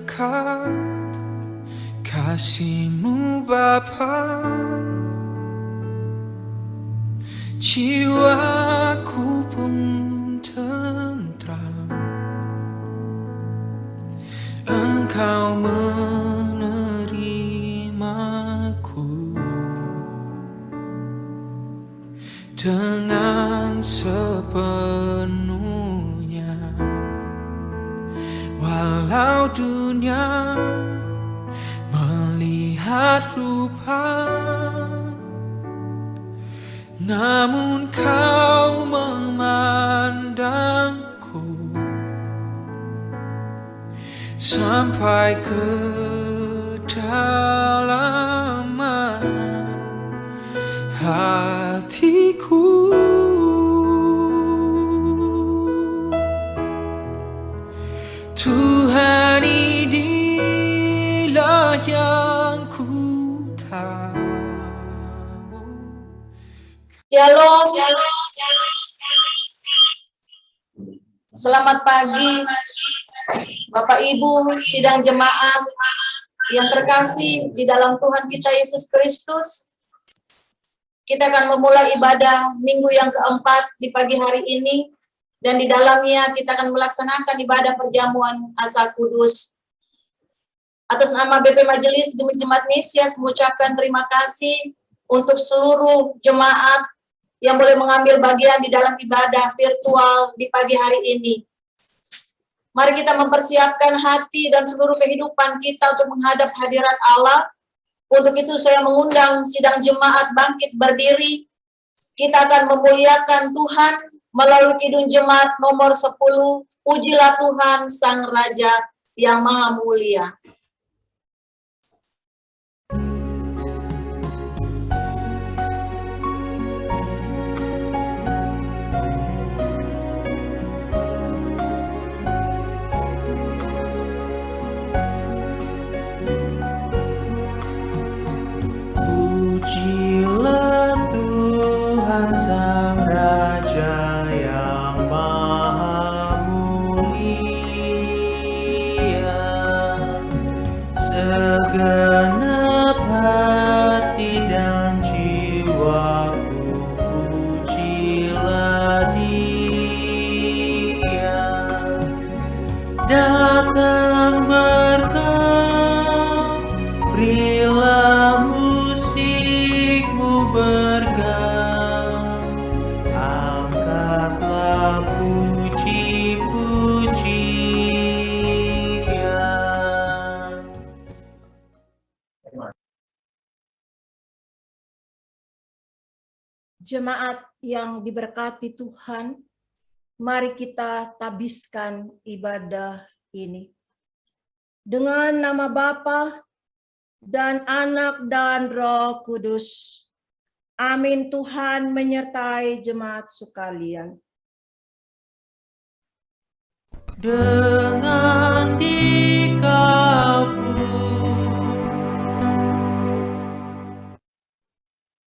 dekat kasih-Mu Bapa, jiwaku pun tentram. Engkau menerimaku dengan sepenuhnya, walau dunia melihat rupa, namun Kau memandangku sampai ke dalaman hatiku. Tuhan, inilah yang ku tahu. Shalom. Selamat pagi Bapak Ibu sidang jemaat yang terkasih di dalam Tuhan kita Yesus Kristus. Kita akan memulai ibadah minggu yang keempat di pagi hari ini, dan di dalamnya kita akan melaksanakan ibadah perjamuan Asa Kudus. Atas nama BP Majelis Gemis Jemaat Mesias mengucapkan terima kasih untuk seluruh jemaat yang boleh mengambil bagian di dalam ibadah virtual di pagi hari ini. Mari kita mempersiapkan hati dan seluruh kehidupan kita untuk menghadap hadirat Allah. Untuk itu saya mengundang sidang jemaat bangkit berdiri. Kita akan memuliakan Tuhan melalui kidung jemaat nomor 10, Pujilah Tuhan Sang Raja yang Maha Mulia. Pujilah Tuhan Sang Raja yang Maha Mulia, segenap hati dan jiwaku pujilah Dia. Datang berkah, berilah musikmu bergam, angkatlah puji-pujian. Jemaat yang diberkati Tuhan, mari kita tabiskan ibadah ini. Dengan nama Bapa dan Anak dan Roh Kudus. Amin. Tuhan menyertai jemaat sekalian. Dengan dikau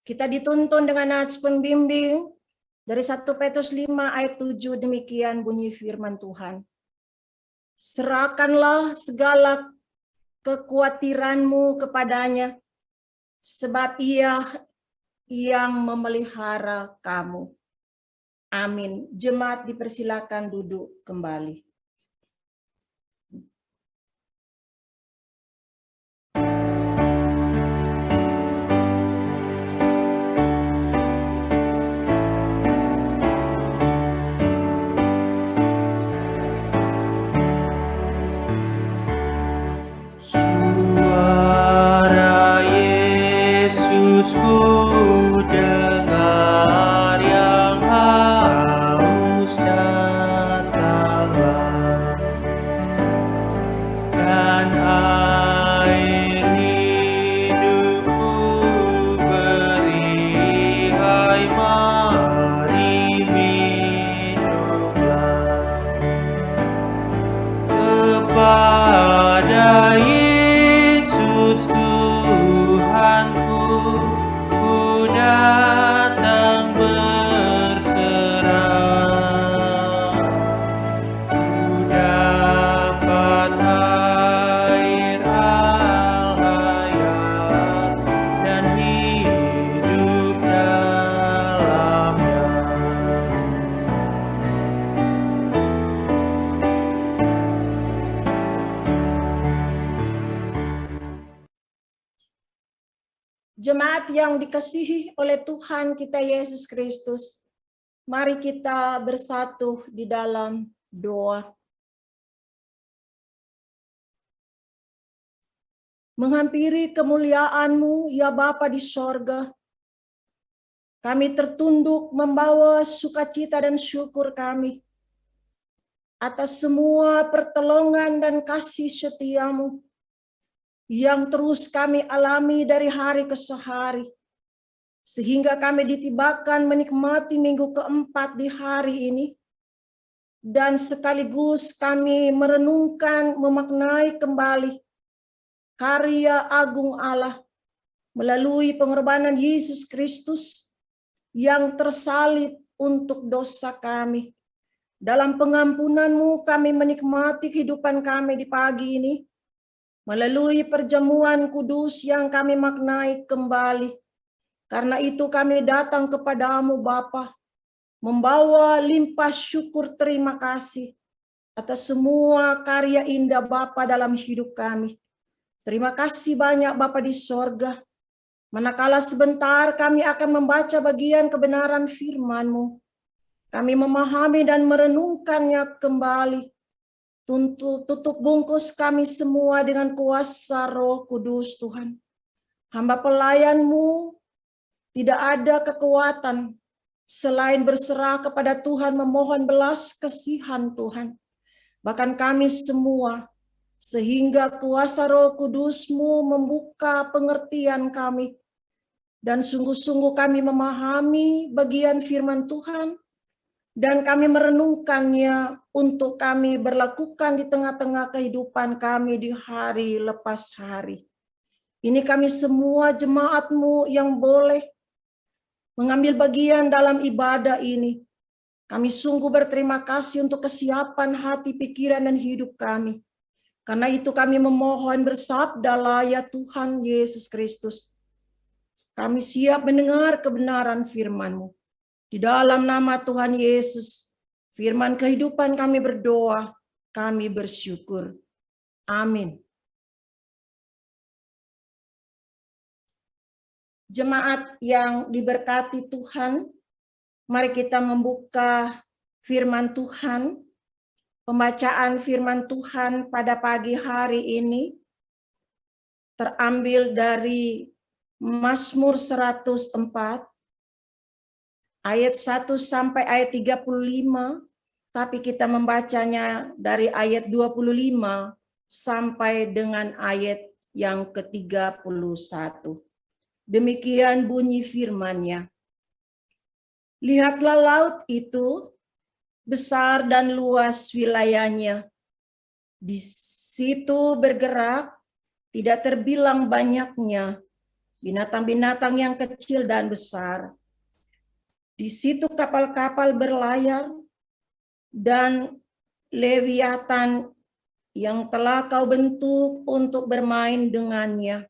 Kita dituntun dengan nats pembimbing dari 1 Petrus 5 ayat 7, demikian bunyi firman Tuhan. Serahkanlah segala kekhawatiranmu kepadanya, sebab Ia yang memelihara kamu. Amin. Jemaat dipersilakan duduk kembali. Suara Yesus ku dengar yang haus, datanglah. Jemaat yang dikasihi oleh Tuhan kita Yesus Kristus, mari kita bersatu di dalam doa. Menghampiri kemuliaan-Mu, ya Bapa di sorga, kami tertunduk membawa sukacita dan syukur kami atas semua pertolongan dan kasih setia-Mu yang terus kami alami dari hari ke hari, sehingga kami ditibakan menikmati minggu keempat di hari ini, dan sekaligus kami merenungkan, memaknai kembali karya agung Allah melalui pengorbanan Yesus Kristus yang tersalib untuk dosa kami. Dalam pengampunan-Mu kami menikmati kehidupan kami di pagi ini, melalui perjamuan kudus yang kami maknai kembali. Karena itu kami datang kepadamu Bapa, membawa limpah syukur terima kasih atas semua karya indah Bapa dalam hidup kami. Terima kasih banyak Bapa di sorga. Manakala sebentar kami akan membaca bagian kebenaran firman-Mu, kami memahami dan merenungkannya kembali. Tutup bungkus kami semua dengan kuasa Roh Kudus Tuhan. Hamba pelayan-Mu tidak ada kekuatan selain berserah kepada Tuhan, memohon belas kasihan Tuhan. Bahkan kami semua, sehingga kuasa Roh Kudus-Mu membuka pengertian kami, dan sungguh-sungguh kami memahami bagian firman Tuhan, dan kami merenungkannya untuk kami berlakukan di tengah-tengah kehidupan kami di hari lepas hari. Ini kami semua jemaat-Mu yang boleh mengambil bagian dalam ibadah ini. Kami sungguh berterima kasih untuk kesiapan hati, pikiran, dan hidup kami. Karena itu kami memohon, bersabdalah ya Tuhan Yesus Kristus. Kami siap mendengar kebenaran firman-Mu. Di dalam nama Tuhan Yesus, firman kehidupan kami berdoa, kami bersyukur. Amin. Jemaat yang diberkati Tuhan, mari kita membuka firman Tuhan. Pembacaan firman Tuhan pada pagi hari ini terambil dari Mazmur 104 ayat 1 sampai ayat 35, tapi kita membacanya dari ayat 25 sampai dengan ayat yang ke-31. Demikian bunyi firman-Nya. Lihatlah laut itu, besar dan luas wilayahnya. Di situ bergerak, tidak terbilang banyaknya binatang-binatang yang kecil dan besar. Di situ kapal-kapal berlayar dan lewiatan yang telah Kau bentuk untuk bermain dengannya.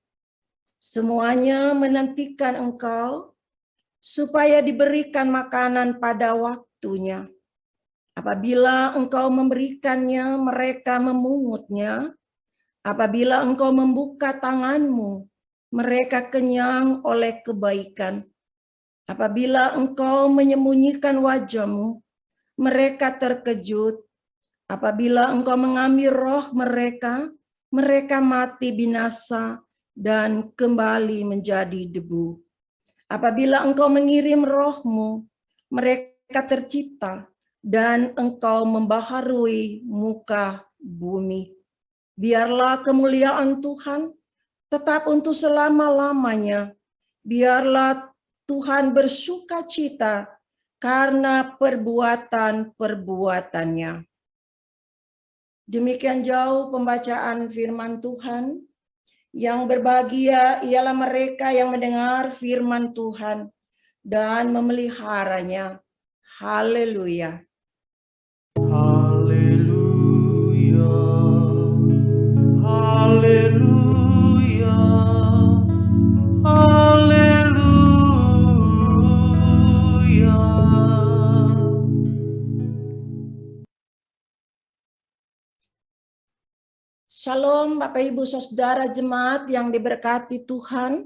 Semuanya menantikan Engkau supaya diberikan makanan pada waktunya. Apabila Engkau memberikannya, mereka memungutnya. Apabila Engkau membuka tangan-Mu, mereka kenyang oleh kebaikan. Apabila Engkau menyembunyikan wajah-Mu, mereka terkejut. Apabila Engkau mengambil roh mereka, mereka mati binasa dan kembali menjadi debu. Apabila Engkau mengirim roh-Mu, mereka tercipta, dan Engkau membaharui muka bumi. Biarlah kemuliaan Tuhan tetap untuk selama-lamanya. Biarlah Tuhan bersukacita karena perbuatan-perbuatannya. Demikian jauh pembacaan firman Tuhan. Yang berbahagia ialah mereka yang mendengar firman Tuhan dan memeliharanya. Haleluya. Haleluya, haleluya, haleluya. Shalom Bapak Ibu Saudara jemaat yang diberkati Tuhan.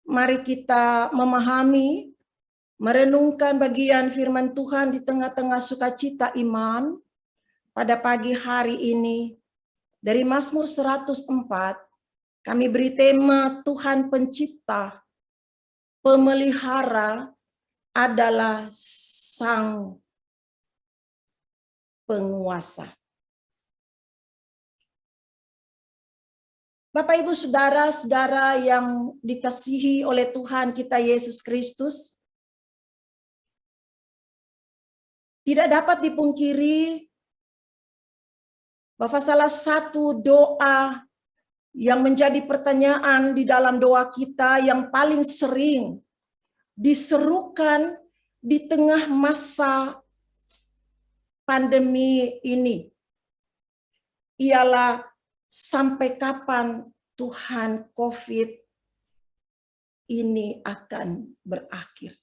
Mari kita memahami, merenungkan bagian firman Tuhan di tengah-tengah sukacita iman pada pagi hari ini. Dari Mazmur 104, kami beri tema Tuhan Pencipta, Pemelihara adalah Sang Penguasa. Bapak, Ibu, saudara-saudara yang dikasihi oleh Tuhan kita Yesus Kristus, tidak dapat dipungkiri bahwa salah satu doa yang menjadi pertanyaan di dalam doa kita yang paling sering diserukan di tengah masa pandemi ini ialah, sampai kapan Tuhan COVID ini akan berakhir?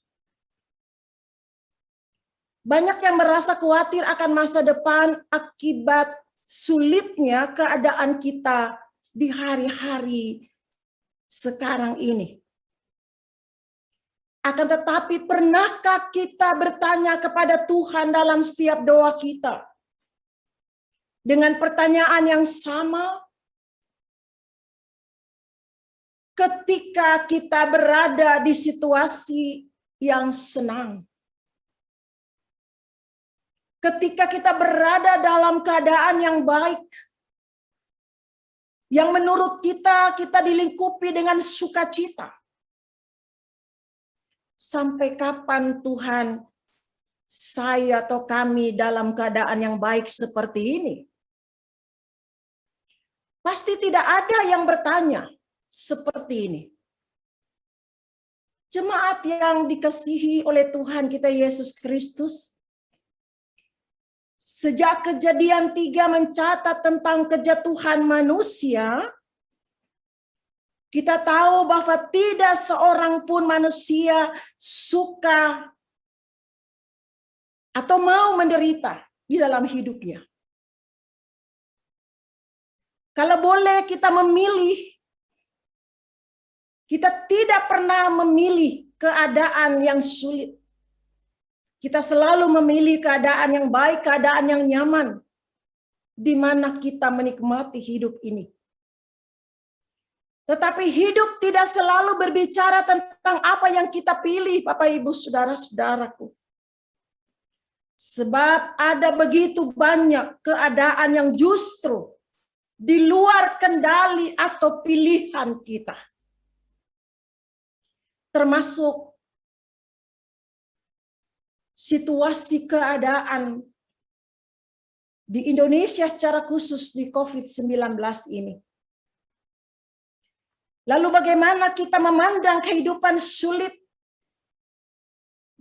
Banyak yang merasa khawatir akan masa depan akibat sulitnya keadaan kita di hari-hari sekarang ini. Akan tetapi, pernahkah kita bertanya kepada Tuhan dalam setiap doa kita dengan pertanyaan yang sama? Ketika kita berada di situasi yang senang, ketika kita berada dalam keadaan yang baik, yang menurut kita dilingkupi dengan sukacita, sampai kapan Tuhan, saya atau kami dalam keadaan yang baik seperti ini? Pasti tidak ada yang bertanya seperti ini. Jemaat yang dikasihi oleh Tuhan kita Yesus Kristus, sejak Kejadian 3 mencatat tentang kejatuhan manusia, kita tahu bahwa tidak seorang pun manusia suka atau mau menderita di dalam hidupnya. Kalau boleh kita memilih, kita tidak pernah memilih keadaan yang sulit. Kita selalu memilih keadaan yang baik, keadaan yang nyaman, di mana kita menikmati hidup ini. Tetapi hidup tidak selalu berbicara tentang apa yang kita pilih, Bapak, Ibu, saudara-saudaraku. Sebab ada begitu banyak keadaan yang justru di luar kendali atau pilihan kita. Termasuk situasi keadaan di Indonesia secara khusus di COVID-19 ini. Lalu bagaimana kita memandang kehidupan sulit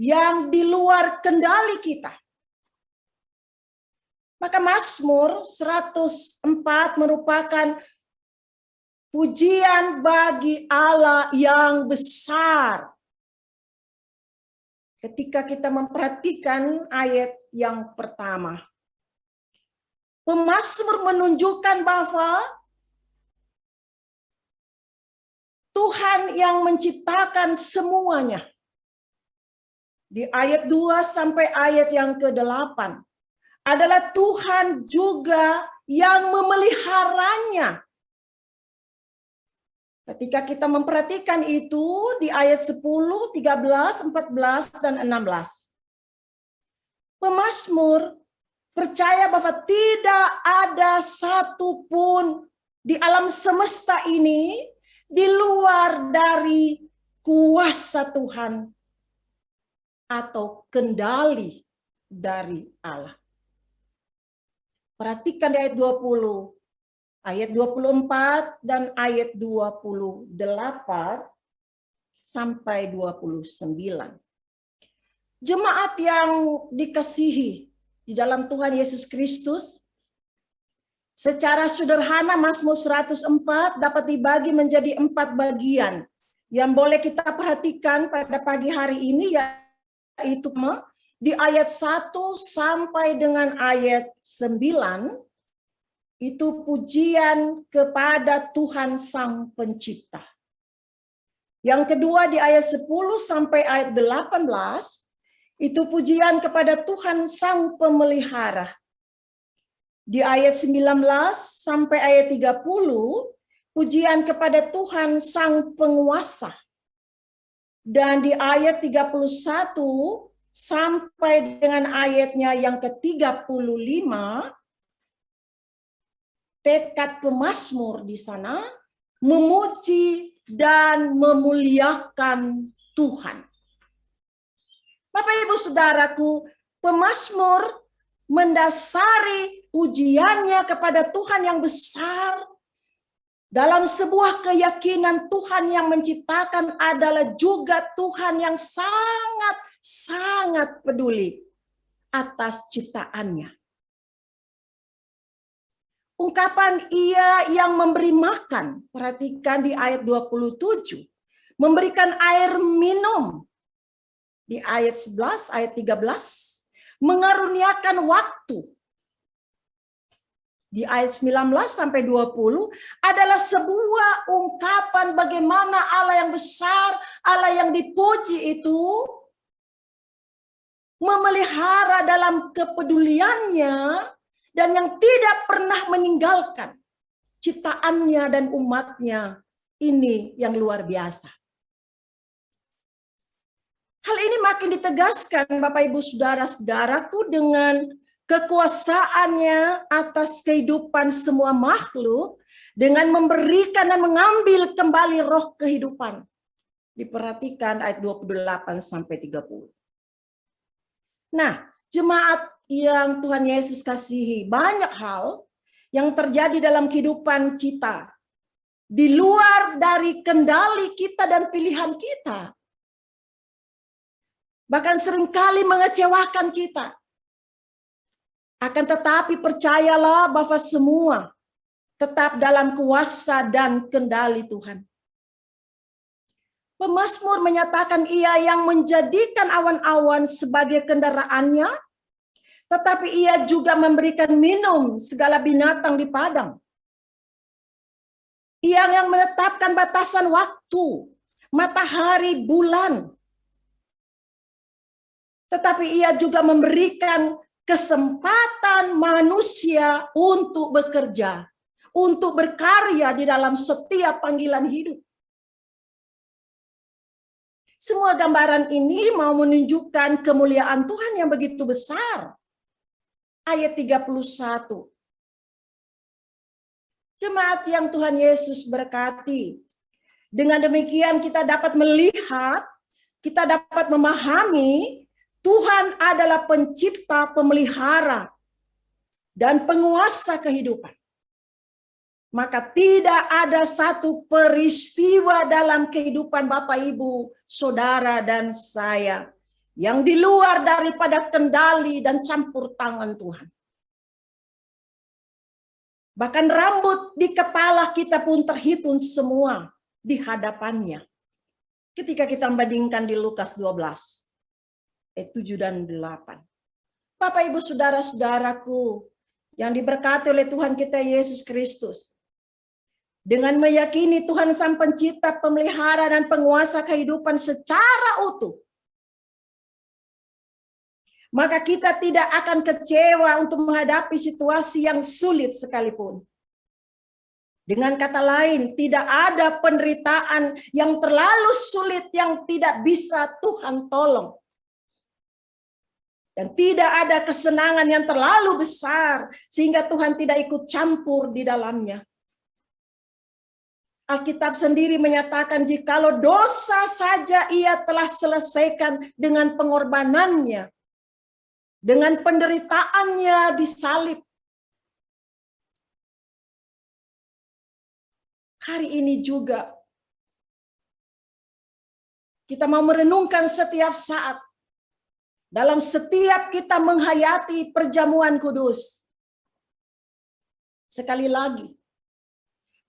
yang di luar kendali kita? Maka Mazmur 104 merupakan pujian bagi Allah yang besar. Ketika kita memperhatikan ayat yang pertama, pemazmur menunjukkan bahwa Tuhan yang menciptakan semuanya. Di ayat 2 sampai ayat yang ke-8 adalah Tuhan juga yang memeliharanya. Ketika kita memperhatikan itu di ayat 10, 13, 14, dan 16. Pemazmur percaya bahwa tidak ada satupun di alam semesta ini di luar dari kuasa Tuhan atau kendali dari Allah. Perhatikan di ayat 20. Ayat 24 dan ayat 28 sampai 29. Jemaat yang dikasihi di dalam Tuhan Yesus Kristus, secara sederhana Mazmur 104 dapat dibagi menjadi 4 bagian yang boleh kita perhatikan pada pagi hari ini, yaitu di ayat 1 sampai dengan ayat 9. Itu pujian kepada Tuhan Sang Pencipta. Yang kedua di ayat 10 sampai ayat 18, itu pujian kepada Tuhan Sang Pemelihara. Di ayat 19 sampai ayat 30, pujian kepada Tuhan Sang Penguasa. Dan di ayat 31 sampai dengan ayatnya yang ke-35, tekad pemazmur di sana memuji dan memuliakan Tuhan. Bapak Ibu Saudaraku, pemazmur mendasari pujiannya kepada Tuhan yang besar dalam sebuah keyakinan Tuhan yang menciptakan adalah juga Tuhan yang sangat peduli atas ciptaannya. Ungkapan ia yang memberi makan, perhatikan di ayat 27, memberikan air minum di ayat 11, ayat 13, mengaruniakan waktu di ayat 19 sampai 20 adalah sebuah ungkapan bagaimana Allah yang besar, Allah yang dipuji itu memelihara dalam kepeduliannya dan yang tidak pernah meninggalkan ciptaannya dan umatnya. Ini yang luar biasa. Hal ini makin ditegaskan Bapak Ibu Saudara-saudaraku dengan kekuasaannya atas kehidupan semua makhluk dengan memberikan dan mengambil kembali roh kehidupan. Diperhatikan ayat 28 sampai 30. Nah, jemaat yang Tuhan Yesus kasihi, banyak hal yang terjadi dalam kehidupan kita di luar dari kendali kita dan pilihan kita. Bahkan seringkali mengecewakan kita. Akan tetapi percayalah bahwa semua tetap dalam kuasa dan kendali Tuhan. Pemazmur menyatakan ia yang menjadikan awan-awan sebagai kendaraannya, tetapi ia juga memberikan minum segala binatang di padang. Ia yang menetapkan batasan waktu, matahari, bulan. Tetapi ia juga memberikan kesempatan manusia untuk bekerja, untuk berkarya di dalam setiap panggilan hidup. Semua gambaran ini mau menunjukkan kemuliaan Tuhan yang begitu besar. Ayat 31. Jemaat yang Tuhan Yesus berkati. Dengan demikian kita dapat melihat, kita dapat memahami Tuhan adalah pencipta, pemelihara, dan penguasa kehidupan. Maka tidak ada satu peristiwa dalam kehidupan Bapak, Ibu, Saudara, dan saya yang di luar daripada kendali dan campur tangan Tuhan. Bahkan rambut di kepala kita pun terhitung semua di hadapannya. Ketika kita membandingkan di Lukas 12, ayat 7 dan 8. Bapak, Ibu, Saudara-saudaraku yang diberkati oleh Tuhan kita Yesus Kristus. Dengan meyakini Tuhan Sang Pencipta, Pemelihara, dan Penguasa kehidupan secara utuh, maka kita tidak akan kecewa untuk menghadapi situasi yang sulit sekalipun. Dengan kata lain, tidak ada penderitaan yang terlalu sulit yang tidak bisa Tuhan tolong. Dan tidak ada kesenangan yang terlalu besar sehingga Tuhan tidak ikut campur di dalamnya. Alkitab sendiri menyatakan jikalau dosa saja ia telah selesaikan dengan pengorbanannya, dengan penderitaannya di salib. Hari ini juga kita mau merenungkan setiap saat, dalam setiap kita menghayati perjamuan kudus. Sekali lagi,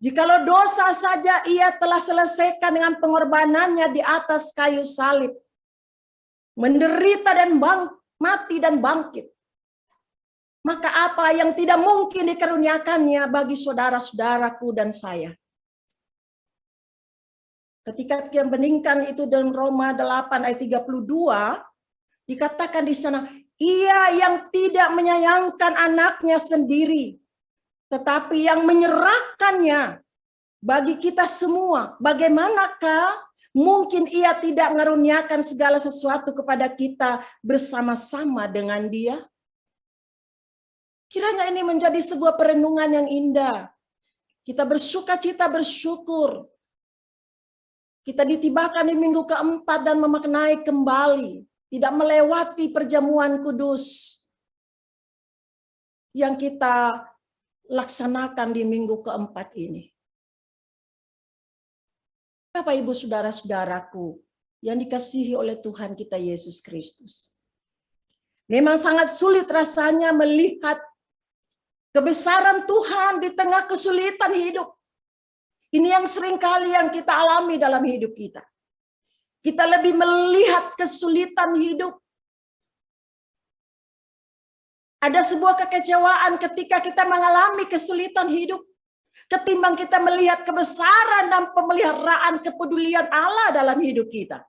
jikalau dosa saja ia telah selesaikan dengan pengorbanannya di atas kayu salib, menderita dan mati dan bangkit, maka apa yang tidak mungkin dikaruniakannya bagi saudara-saudaraku dan saya? Ketika kita bandingkan itu dalam Roma 8 ayat 32, dikatakan di sana, ia yang tidak menyayangkan anaknya sendiri, tetapi yang menyerahkannya bagi kita semua. Bagaimanakah mungkin ia tidak mengaruniakan segala sesuatu kepada kita bersama-sama dengan dia? Kiranya ini menjadi sebuah perenungan yang indah. Kita bersukacita, bersyukur. Kita ditibakan di minggu keempat dan memaknai kembali. Tidak melewati perjamuan kudus yang kita laksanakan di minggu keempat ini. Bapak, Ibu, saudara-saudaraku yang dikasihi oleh Tuhan kita Yesus Kristus. Memang sangat sulit rasanya melihat kebesaran Tuhan di tengah kesulitan hidup. Ini yang seringkali yang kita alami dalam hidup kita. Kita lebih melihat kesulitan hidup. Ada sebuah kekecewaan ketika kita mengalami kesulitan hidup, ketimbang kita melihat kebesaran dan pemeliharaan kepedulian Allah dalam hidup kita.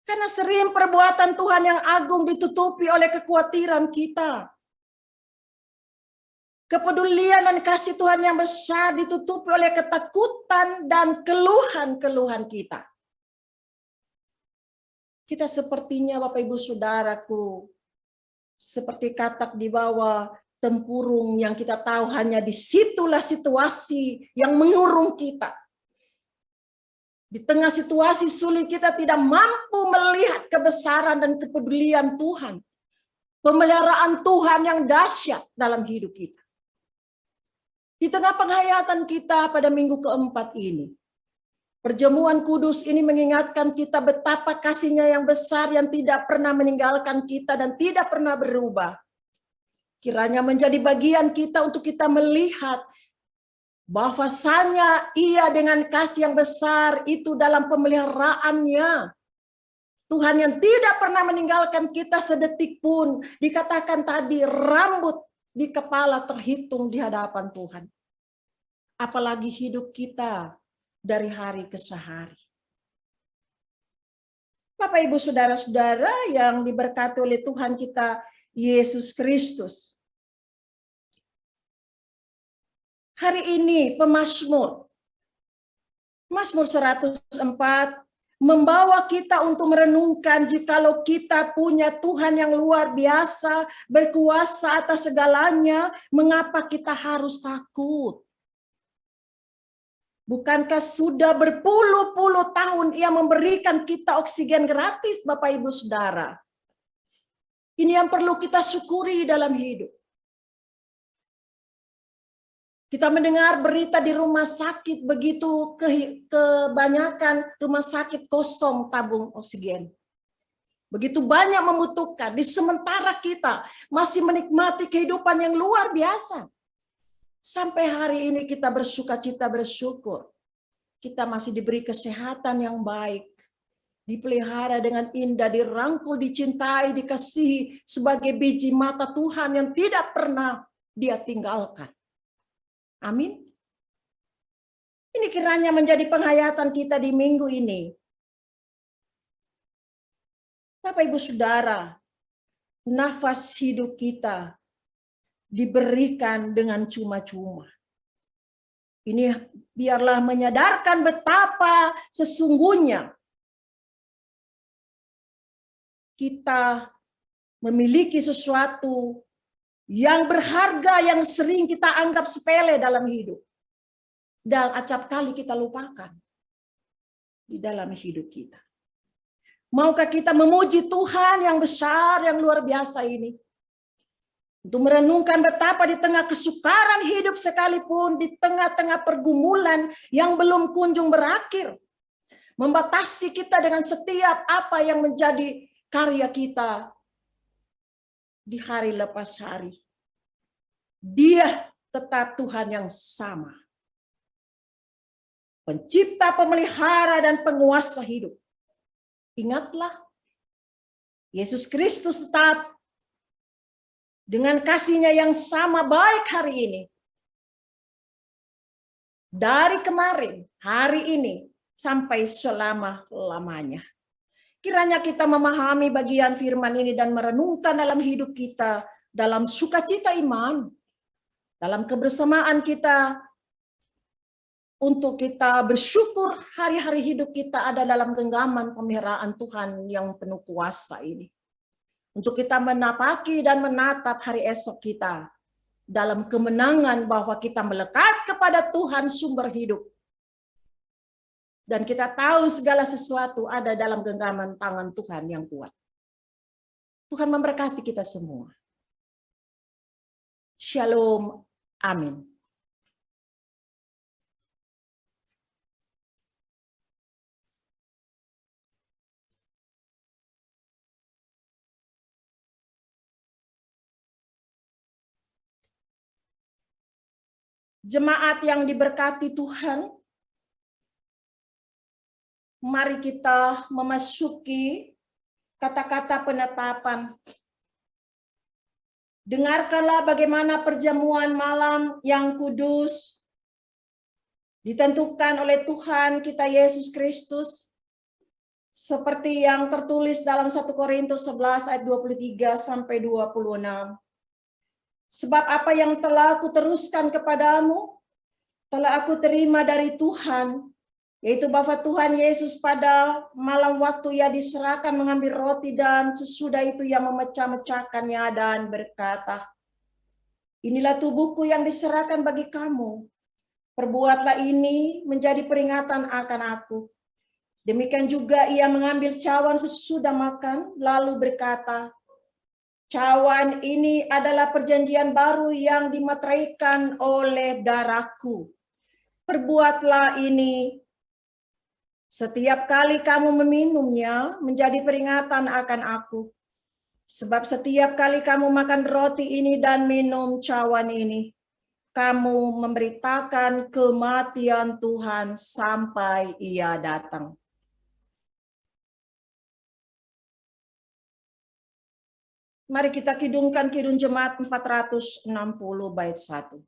Karena sering perbuatan Tuhan yang agung ditutupi oleh kekhawatiran kita. Kepedulian dan kasih Tuhan yang besar ditutupi oleh ketakutan dan keluhan-keluhan kita. Kita sepertinya, Bapak Ibu Saudaraku, seperti katak di bawah tempurung yang kita tahu hanya disitulah situasi yang mengurung kita. Di tengah situasi sulit kita tidak mampu melihat kebesaran dan kepedulian Tuhan. Pemeliharaan Tuhan yang dahsyat dalam hidup kita. Di tengah penghayatan kita pada minggu keempat ini, perjamuan kudus ini mengingatkan kita betapa kasih-Nya yang besar yang tidak pernah meninggalkan kita dan tidak pernah berubah. Kiranya menjadi bagian kita untuk kita melihat bahwasanya Ia dengan kasih yang besar itu dalam pemeliharaannya. Tuhan yang tidak pernah meninggalkan kita sedetik pun, dikatakan tadi rambut di kepala terhitung di hadapan Tuhan. Apalagi hidup kita dari hari ke hari. Bapak, Ibu, saudara-saudara yang diberkati oleh Tuhan kita Yesus Kristus. Hari ini pemazmur Mazmur 104 membawa kita untuk merenungkan jikalau kita punya Tuhan yang luar biasa, berkuasa atas segalanya, mengapa kita harus takut? Bukankah sudah berpuluh-puluh tahun Ia memberikan kita oksigen gratis, Bapak Ibu Saudara? Ini yang perlu kita syukuri dalam hidup. Kita mendengar berita di rumah sakit begitu kebanyakan rumah sakit kosong tabung oksigen. Begitu banyak membutuhkan, di sementara kita masih menikmati kehidupan yang luar biasa. Sampai hari ini kita bersukacita, bersyukur. Kita masih diberi kesehatan yang baik. Dipelihara dengan indah, dirangkul, dicintai, dikasihi sebagai biji mata Tuhan yang tidak pernah Dia tinggalkan. Amin. Ini kiranya menjadi penghayatan kita di minggu ini. Bapak Ibu Saudara, nafas hidup kita diberikan dengan cuma-cuma. Ini biarlah menyadarkan betapa sesungguhnya kita memiliki sesuatu yang berharga yang sering kita anggap sepele dalam hidup. Dan acap kali kita lupakan di dalam hidup kita. Maukah kita memuji Tuhan yang besar, yang luar biasa ini? Untuk merenungkan betapa di tengah kesukaran hidup sekalipun, di tengah-tengah pergumulan yang belum kunjung berakhir, membatasi kita dengan setiap apa yang menjadi karya kita di hari lepas hari. Dia tetap Tuhan yang sama. Pencipta, pemelihara, dan penguasa hidup. Ingatlah, Yesus Kristus tetap dengan kasih-Nya yang sama baik hari ini. dari kemarin, hari ini, sampai selama-lamanya. Kiranya kita memahami bagian firman ini dan merenungkan dalam hidup kita, dalam sukacita iman, dalam kebersamaan kita, untuk kita bersyukur hari-hari hidup kita ada dalam genggaman pemeliharaan Tuhan yang penuh kuasa ini. Untuk kita menapaki dan menatap hari esok kita dalam kemenangan bahwa kita melekat kepada Tuhan sumber hidup. Dan kita tahu segala sesuatu ada dalam genggaman tangan Tuhan yang kuat. Tuhan memberkati kita semua. Shalom. Amin. Jemaat yang diberkati Tuhan, mari kita memasuki kata-kata penetapan. Dengarkanlah bagaimana perjamuan malam yang kudus ditentukan oleh Tuhan kita Yesus Kristus, seperti yang tertulis dalam 1 Korintus 11 ayat 23 sampai 26. Sebab apa yang telah aku teruskan kepadamu, telah aku terima dari Tuhan, yaitu bahwa Tuhan Yesus pada malam waktu ia diserahkan mengambil roti dan sesudah itu ia memecah-mecahkannya dan berkata, inilah tubuhku yang diserahkan bagi kamu. Perbuatlah ini menjadi peringatan akan aku. Demikian juga ia mengambil cawan sesudah makan, lalu berkata, cawan ini adalah perjanjian baru yang dimateraikan oleh darahku. Perbuatlah ini setiap kali kamu meminumnya menjadi peringatan akan aku. Sebab setiap kali kamu makan roti ini dan minum cawan ini, kamu memberitakan kematian Tuhan sampai ia datang. Mari kita kidungkan Kidung Jemaat 460 bait 1.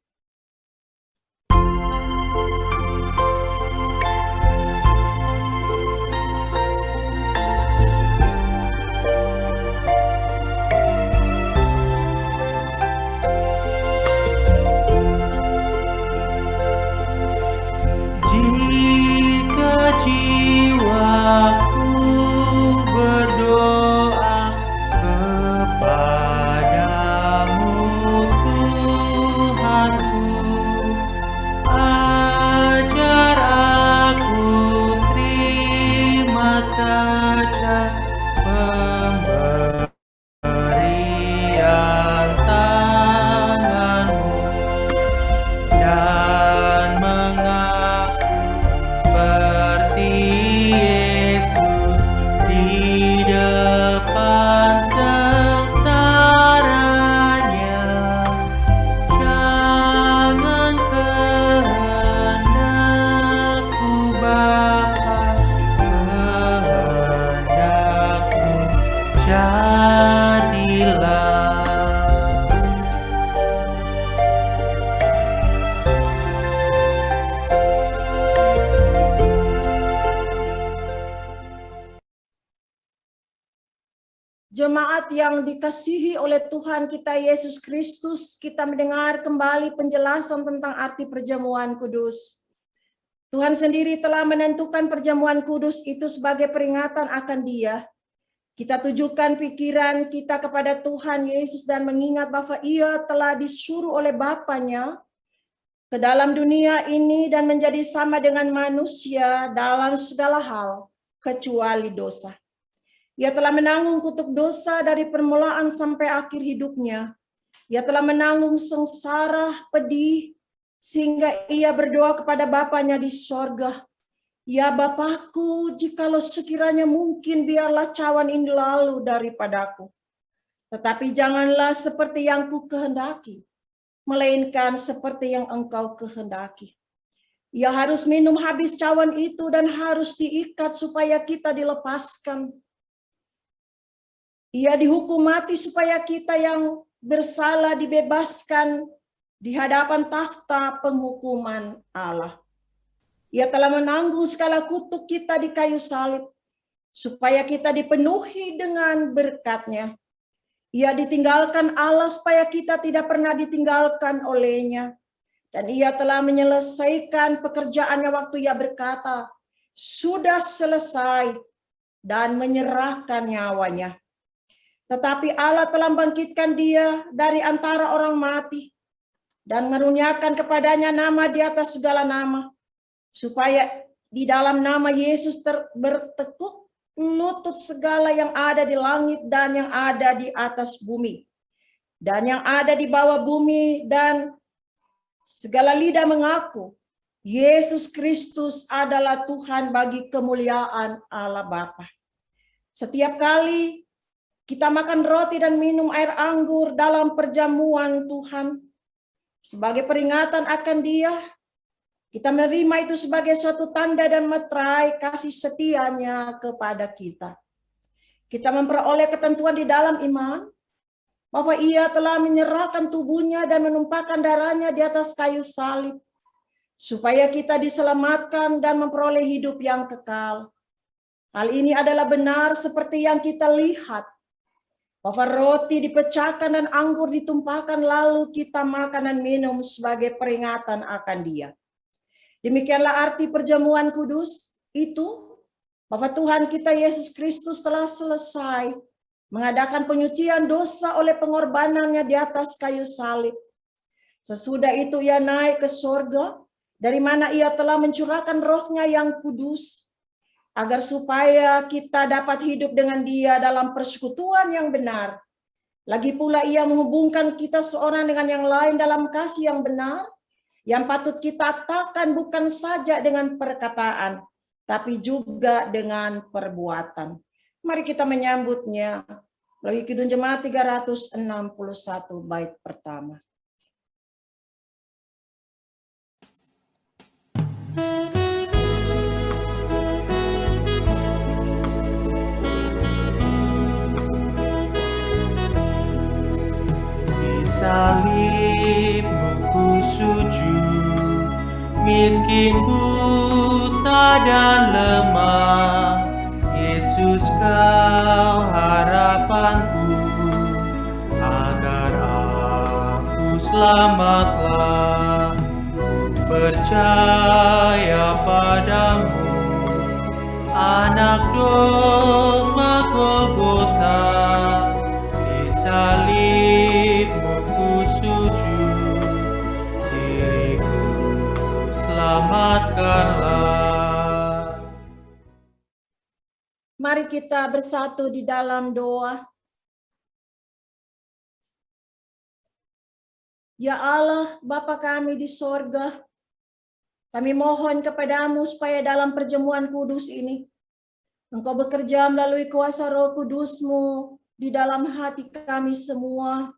Jika jiwaku berdoa kepadamu Tuhanku, ajar aku terima saja pemberian tanganmu dan mengaku seperti Yesus di depan sengsaranya. Jangan kehendakku Bapa, kehendakmu jadilah. Jemaat yang dikasihi oleh Tuhan kita Yesus Kristus, kita mendengar kembali penjelasan tentang arti perjamuan kudus. Tuhan sendiri telah menentukan perjamuan kudus itu sebagai peringatan akan Dia. Kita tujukan pikiran kita kepada Tuhan Yesus dan mengingat bahwa Ia telah disuruh oleh Bapanya ke dalam dunia ini dan menjadi sama dengan manusia dalam segala hal, kecuali dosa. Ia telah menanggung kutuk dosa dari permulaan sampai akhir hidupnya. Ia telah menanggung sengsara, pedih, sehingga ia berdoa kepada Bapanya di sorga. Ya Bapakku, jikalau sekiranya mungkin biarlah cawan ini lalu daripadaku. Tetapi janganlah seperti yang ku kehendaki, melainkan seperti yang Engkau kehendaki. Ia harus minum habis cawan itu dan harus diikat supaya kita dilepaskan. Ia dihukum mati supaya kita yang bersalah dibebaskan di hadapan takhta penghukuman Allah. Ia telah menanggung segala kutuk kita di kayu salib, supaya kita dipenuhi dengan berkat-Nya. Ia ditinggalkan Allah supaya kita tidak pernah ditinggalkan oleh-Nya. Dan ia telah menyelesaikan pekerjaannya waktu ia berkata, sudah selesai, dan menyerahkan nyawanya. Tetapi Allah telah membangkitkan dia dari antara orang mati dan mengaruniakan kepadanya nama di atas segala nama, supaya di dalam nama Yesus bertekuk lutut segala yang ada di langit dan yang ada di atas bumi dan yang ada di bawah bumi, dan segala lidah mengaku Yesus Kristus adalah Tuhan bagi kemuliaan Allah Bapa. Setiap kali kita makan roti dan minum air anggur dalam perjamuan Tuhan sebagai peringatan akan Dia, kita menerima itu sebagai suatu tanda dan meterai kasih setia-Nya kepada kita. Kita memperoleh ketentuan di dalam iman bahwa Ia telah menyerahkan tubuhnya dan menumpahkan darahnya di atas kayu salib, supaya kita diselamatkan dan memperoleh hidup yang kekal. Hal ini adalah benar seperti yang kita lihat, bahwa roti dipecahkan dan anggur ditumpahkan, lalu kita makan dan minum sebagai peringatan akan Dia. Demikianlah arti perjamuan kudus itu, bahwa Tuhan kita Yesus Kristus telah selesai mengadakan penyucian dosa oleh pengorbanannya di atas kayu salib. Sesudah itu ia naik ke sorga, dari mana ia telah mencurahkan roh-Nya yang kudus, agar supaya kita dapat hidup dengan Dia dalam persekutuan yang benar. Lagi pula ia menghubungkan kita seorang dengan yang lain dalam kasih yang benar, yang patut kita katakan bukan saja dengan perkataan, tapi juga dengan perbuatan. Mari kita menyambutnya melalui Kidung Jemaat 361 bait pertama. Di salibmu ku sujud, miskin, buta dan lemah. Yesus kau harapanku, agar aku selamatlah. Percaya padamu, anak domba Golgota. Di salibmu ku sujud, diriku selamatkanlah. Mari kita bersatu di dalam doa. Ya Allah, Bapa kami di sorga, kami mohon kepadamu supaya dalam perjamuan kudus ini, Engkau bekerja melalui kuasa Roh Kudus-Mu di dalam hati kami semua,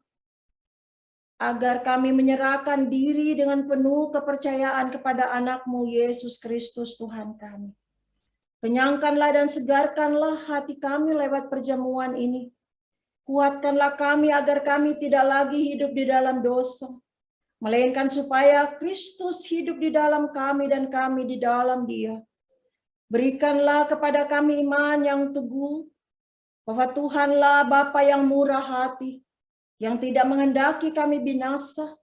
agar kami menyerahkan diri dengan penuh kepercayaan kepada anak-Mu Yesus Kristus Tuhan kami. Kenyangkanlah dan segarkanlah hati kami lewat perjamuan ini. Kuatkanlah kami agar kami tidak lagi hidup di dalam dosa, melainkan supaya Kristus hidup di dalam kami dan kami di dalam Dia. Berikanlah kepada kami iman yang teguh, bahwa Tuhanlah Bapa yang murah hati, yang tidak menghendaki kami binasa.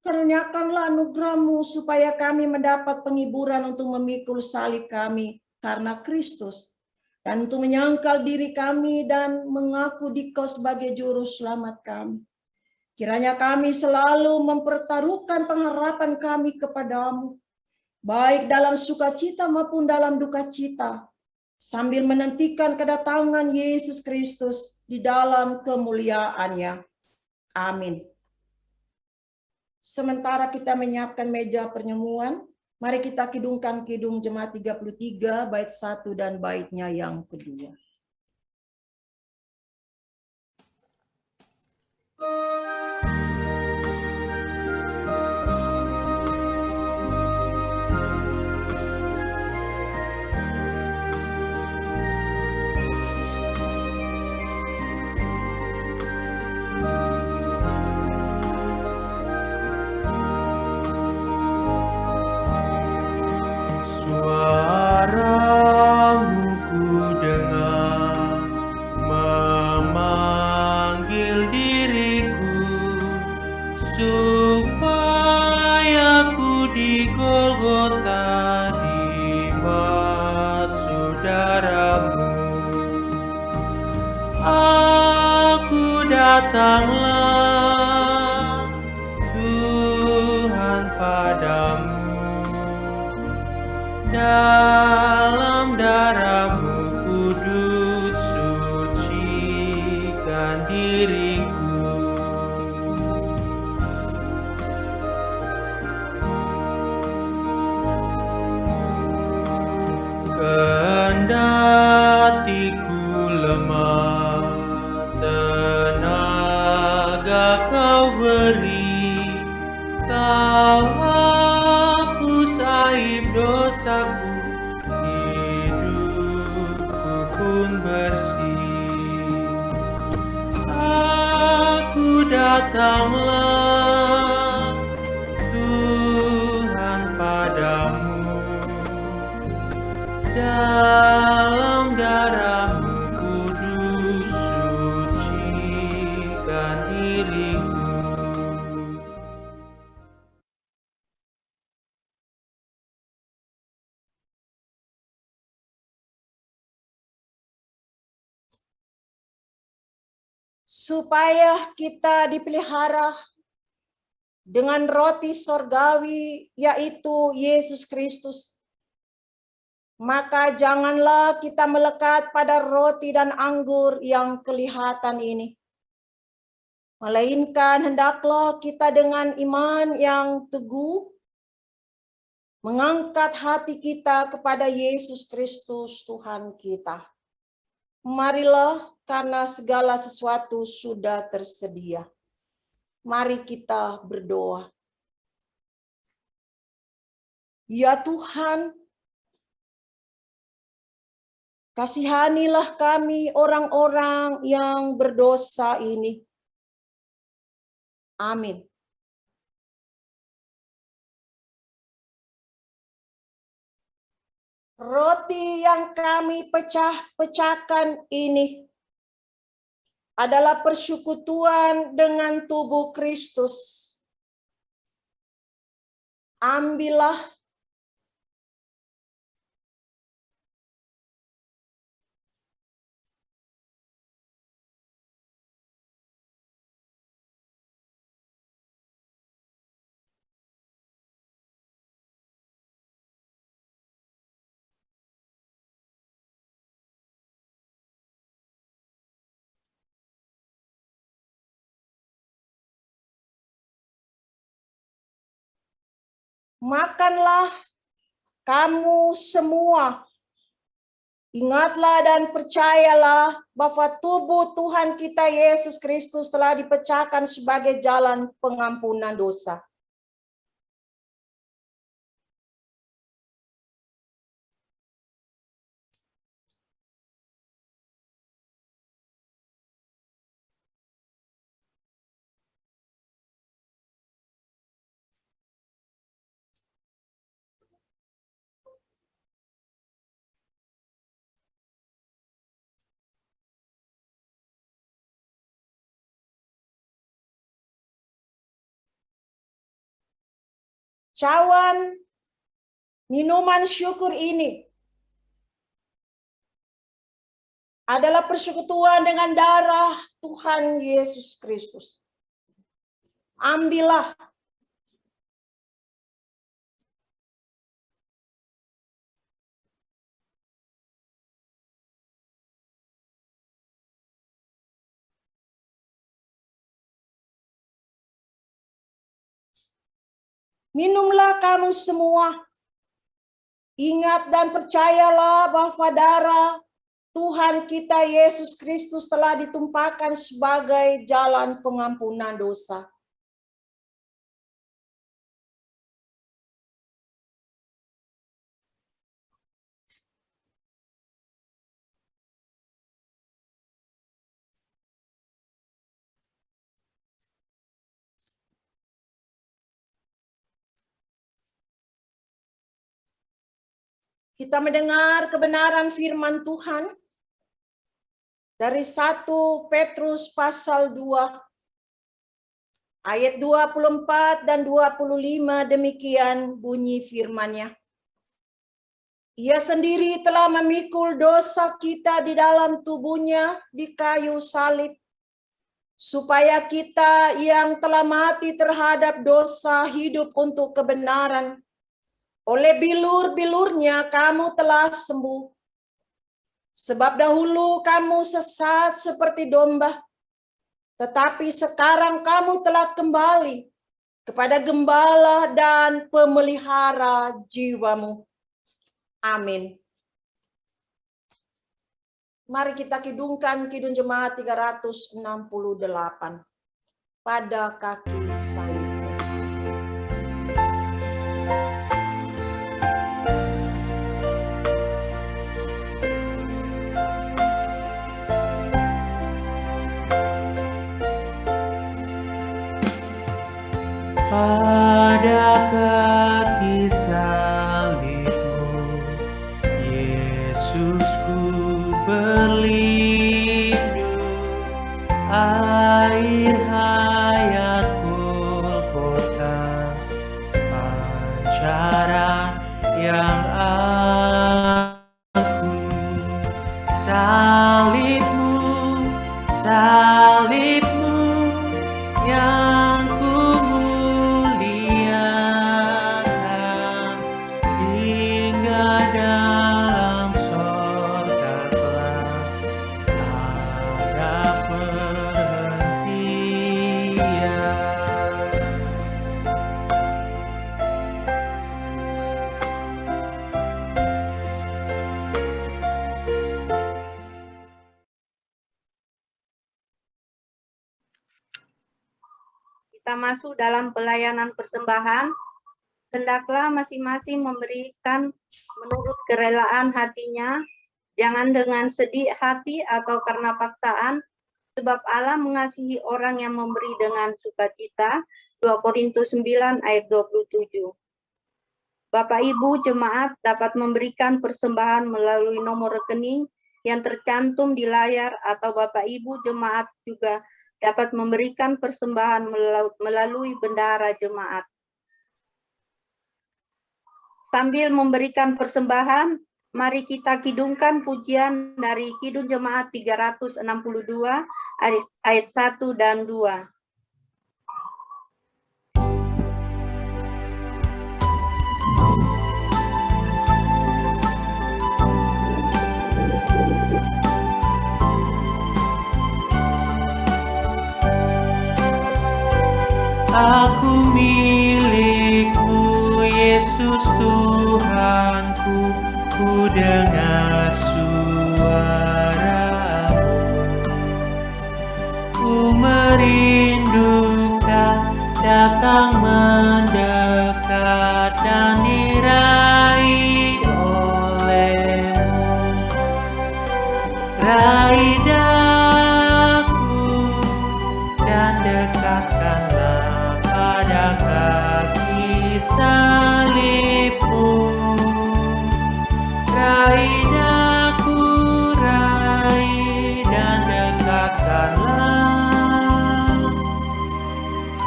Karuniakanlah anugerah-Mu supaya kami mendapat penghiburan untuk memikul salib kami karena Kristus, dan untuk menyangkal diri kami dan mengaku Dikau sebagai juru selamat kami. Kiranya kami selalu mempertaruhkan pengharapan kami kepadamu, baik dalam sukacita maupun dalam duka cita, sambil menantikan kedatangan Yesus Kristus di dalam kemuliaan-Nya. Amin. Sementara kita menyiapkan meja perjamuan, mari kita kidungkan Kidung Jemaat 33 bait 1 dan baitnya yang kedua. Suaramu ku dengar memanggil diriku supaya ku di Golgota dimaksud darahmu. Aku datanglah Tuhan padamu, dalam darahmu kudus sucikan diriku. Kendati ku lemah, tenaga kau beri, kau hapus aib dosaku, hidupku pun bersih. Aku datanglah Tuhan padamu, dalam darahmu kudus sucikan diriku. Supaya kita dipelihara dengan roti sorgawi, yaitu Yesus Kristus. Maka janganlah kita melekat pada roti dan anggur yang kelihatan ini. Melainkan hendaklah kita dengan iman yang teguh mengangkat hati kita kepada Yesus Kristus Tuhan kita. Marilah, karena segala sesuatu sudah tersedia. Mari kita berdoa. Ya Tuhan, kasihanilah kami orang-orang yang berdosa ini. Amin. Roti yang kami pecahkan ini adalah persekutuan dengan tubuh Kristus. Ambillah, makanlah kamu semua. Ingatlah dan percayalah bahwa tubuh Tuhan kita Yesus Kristus telah dipecahkan sebagai jalan pengampunan dosa. Cawan minuman syukur ini adalah persekutuan dengan darah Tuhan Yesus Kristus. Ambillah. Minumlah kamu semua. Ingat dan percayalah bahwa darah Tuhan kita Yesus Kristus telah ditumpahkan sebagai jalan pengampunan dosa. Kita mendengar kebenaran firman Tuhan dari 1 Petrus pasal 2 ayat 24 dan 25, demikian bunyi firman-Nya. Ia sendiri telah memikul dosa kita di dalam tubuhnya di kayu salib, supaya kita yang telah mati terhadap dosa hidup untuk kebenaran. Oleh bilur-bilurnya kamu telah sembuh. Sebab dahulu kamu sesat seperti domba, tetapi sekarang kamu telah kembali kepada gembala dan pemelihara jiwamu. Amin. Mari kita kidungkan Kidung Jemaat 368 pada kaki salib. Pada kaki salibmu, Yesusku berlindung, air hayat Golgota, pancaran yang aku. Salibmu, salibmu yang dalam sorga kelak ada perhentian. Kita masuk dalam pelayanan persembahan. Hendaklah masing-masing memberikan menurut kerelaan hatinya, jangan dengan sedih hati atau karena paksaan, sebab Allah mengasihi orang yang memberi dengan sukacita. 2 Korintus 9 ayat 27. Bapak Ibu jemaat dapat memberikan persembahan melalui nomor rekening yang tercantum di layar, atau Bapak Ibu jemaat juga dapat memberikan persembahan melalui bendahara jemaat. Sambil memberikan persembahan, mari kita kidungkan pujian dari Kidung Jemaat 362 ayat 1 dan 2. Aku milik-Mu, Yesus Tuhanku, ku dengar suara-Mu. Ku merindukan datang mendekat dan diraih oleh-Mu. Raih daku dan dekatkanlah pada kaki salib-Mu. Raih daku, raih dan dekatkanlah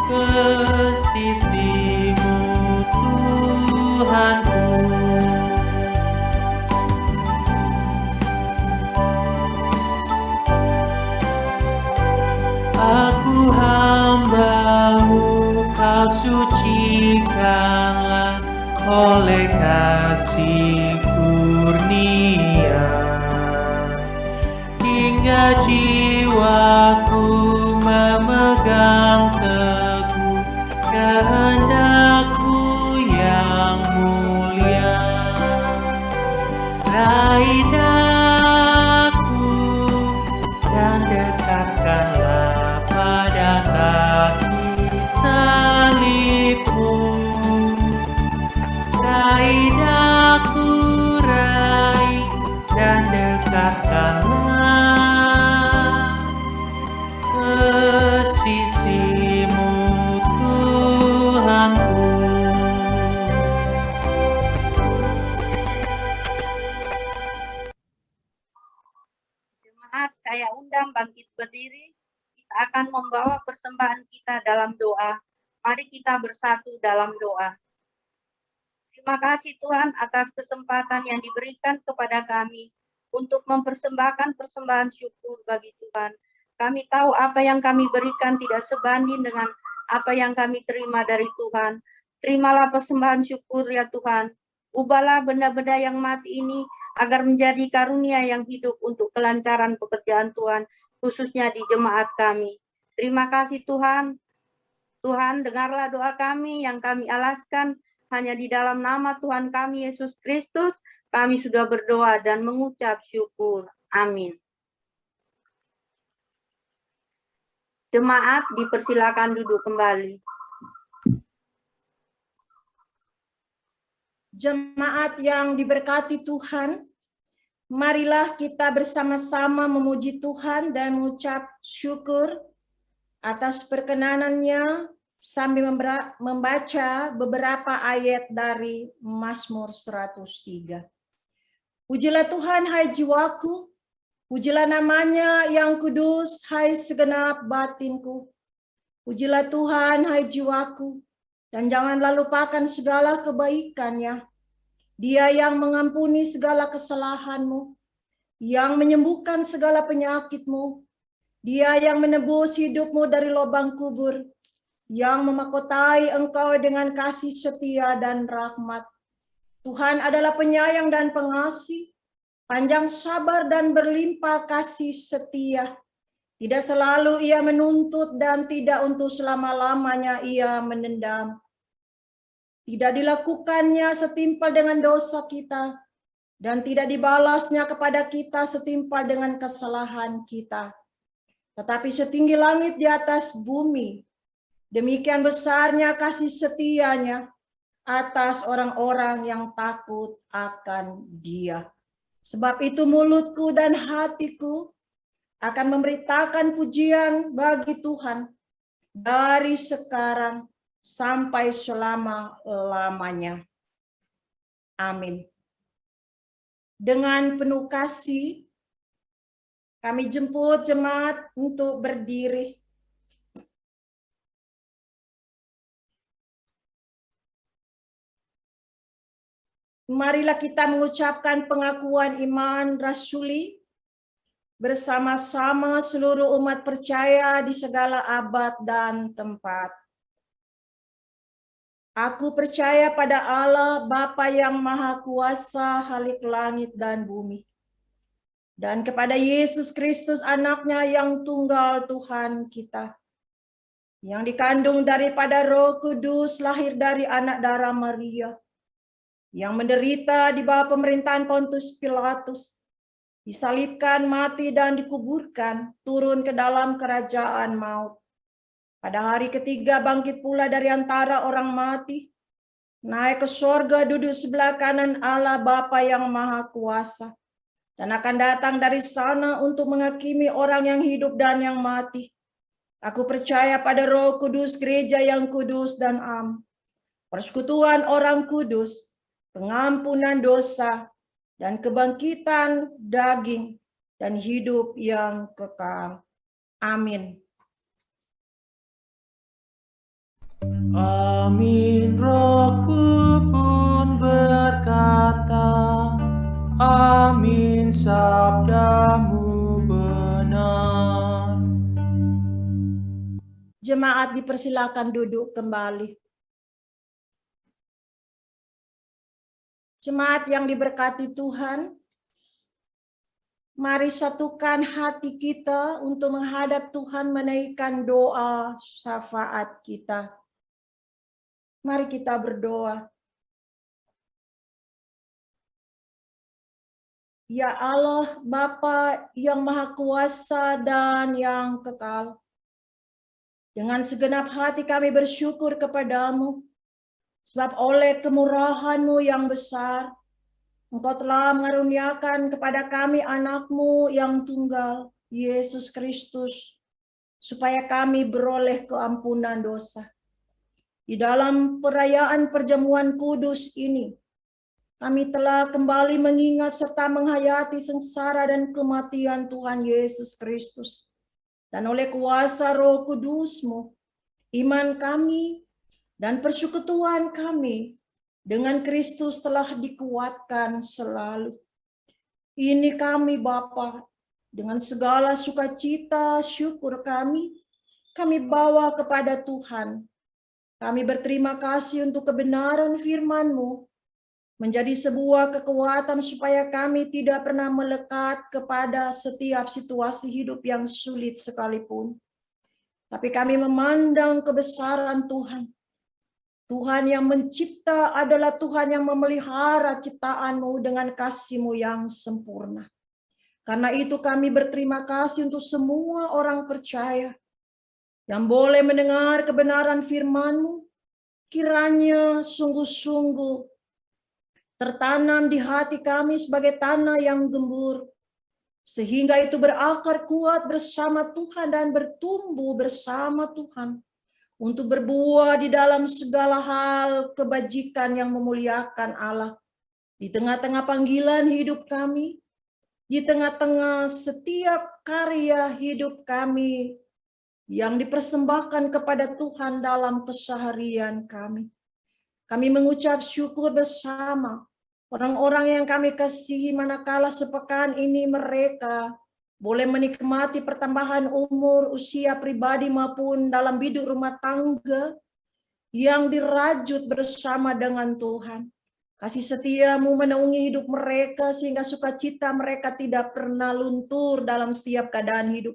ke sisi-Mu, Tuhanku. Aku hamba-Mu, Kau sucikanlah oleh kasih kurnia, hingga jiwaku memegang teguh kehendak-Mu yang mulia. Raih daku dan dekatkanlah pada kaki salib-Mu. Raih daku, Saya undang bangkit berdiri. Kita akan membawa persembahan kita dalam doa. Mari kita bersatu dalam doa. Terima kasih Tuhan atas kesempatan yang diberikan kepada kami untuk mempersembahkan persembahan syukur bagi Tuhan. Kami tahu apa yang kami berikan tidak sebanding dengan apa yang kami terima dari Tuhan. Terimalah persembahan syukur ya Tuhan. Ubahlah benda-benda yang mati ini agar menjadi karunia yang hidup untuk kelancaran pekerjaan Tuhan, khususnya di jemaat kami. Terima kasih Tuhan. Tuhan, dengarlah doa kami yang kami alaskan hanya di dalam nama Tuhan kami Yesus Kristus. Kami sudah berdoa dan mengucap syukur. Amin. Jemaat dipersilakan duduk kembali. Jemaat yang diberkati Tuhan, marilah kita bersama-sama memuji Tuhan dan mengucap syukur atas perkenanannya sambil membaca beberapa ayat dari Mazmur 103. Pujilah Tuhan, hai jiwaku, pujilah namanya yang kudus, hai segenap batinku. Pujilah Tuhan, hai jiwaku, dan janganlah lupakan segala kebaikannya. Dia yang mengampuni segala kesalahanmu, yang menyembuhkan segala penyakitmu. Dia yang menebus hidupmu dari lubang kubur, yang memahkotai engkau dengan kasih setia dan rahmat. Tuhan adalah penyayang dan pengasih, panjang sabar dan berlimpah kasih setia. Tidak selalu ia menuntut dan tidak untuk selama-lamanya ia menendam. Tidak dilakukannya setimpal dengan dosa kita, dan tidak dibalasnya kepada kita setimpal dengan kesalahan kita. Tetapi setinggi langit di atas bumi, demikian besarnya kasih setianya atas orang-orang yang takut akan Dia. Sebab itu mulutku dan hatiku akan memberitakan pujian bagi Tuhan dari sekarang sampai selama-lamanya. Amin. Dengan penuh kasih, kami jemput jemaat untuk berdiri. Marilah kita mengucapkan pengakuan iman rasuli bersama-sama seluruh umat percaya di segala abad dan tempat. Aku percaya pada Allah, Bapa yang Maha Kuasa, Khalik langit dan bumi, dan kepada Yesus Kristus, anaknya yang tunggal Tuhan kita, yang dikandung daripada Roh Kudus, lahir dari anak darah Maria, yang menderita di bawah pemerintahan Pontius Pilatus, disalibkan, mati, dan dikuburkan, turun ke dalam kerajaan maut. Pada hari ketiga bangkit pula dari antara orang mati, naik ke sorga, duduk sebelah kanan Allah Bapa yang Maha Kuasa, dan akan datang dari sana untuk menghakimi orang yang hidup dan yang mati. Aku percaya pada Roh Kudus, gereja yang kudus dan am, persekutuan orang kudus, pengampunan dosa, dan kebangkitan daging, dan hidup yang kekal. Amin. Amin. Rohku pun berkata, amin, sabdamu benar. Jemaat dipersilakan duduk kembali. Jemaat yang diberkati Tuhan, mari satukan hati kita untuk menghadap Tuhan, menaikkan doa syafaat kita. Mari kita berdoa. Ya Allah, Bapa yang Maha Kuasa dan yang kekal, dengan segenap hati kami bersyukur kepadamu, sebab oleh kemurahan-Mu yang besar, Engkau telah mengaruniakan kepada kami anak-Mu yang tunggal, Yesus Kristus, supaya kami beroleh keampunan dosa. Di dalam perayaan perjamuan kudus ini, kami telah kembali mengingat serta menghayati sengsara dan kematian Tuhan Yesus Kristus. Dan oleh kuasa Roh Kudus-Mu, iman kami dan persekutuan kami dengan Kristus telah dikuatkan selalu. Ini kami Bapa, dengan segala sukacita syukur kami bawa kepada Tuhan. Kami berterima kasih untuk kebenaran firman-Mu, menjadi sebuah kekuatan supaya kami tidak pernah melekat kepada setiap situasi hidup yang sulit sekalipun. Tapi kami memandang kebesaran Tuhan. Tuhan yang mencipta adalah Tuhan yang memelihara ciptaan-Mu dengan kasih-Mu yang sempurna. Karena itu kami berterima kasih untuk semua orang percaya yang boleh mendengar kebenaran firman-Mu, kiranya sungguh-sungguh tertanam di hati kami sebagai tanah yang gembur, sehingga itu berakar kuat bersama Tuhan dan bertumbuh bersama Tuhan untuk berbuah di dalam segala hal kebajikan yang memuliakan Allah di tengah-tengah panggilan hidup kami, di tengah-tengah setiap karya hidup kami yang dipersembahkan kepada Tuhan dalam keseharian kami. Kami mengucap syukur bersama orang-orang yang kami kasihi manakala sepekan ini mereka boleh menikmati pertambahan umur, usia pribadi maupun dalam biduk rumah tangga yang dirajut bersama dengan Tuhan. Kasih setia-Mu menaungi hidup mereka sehingga sukacita mereka tidak pernah luntur dalam setiap keadaan hidup.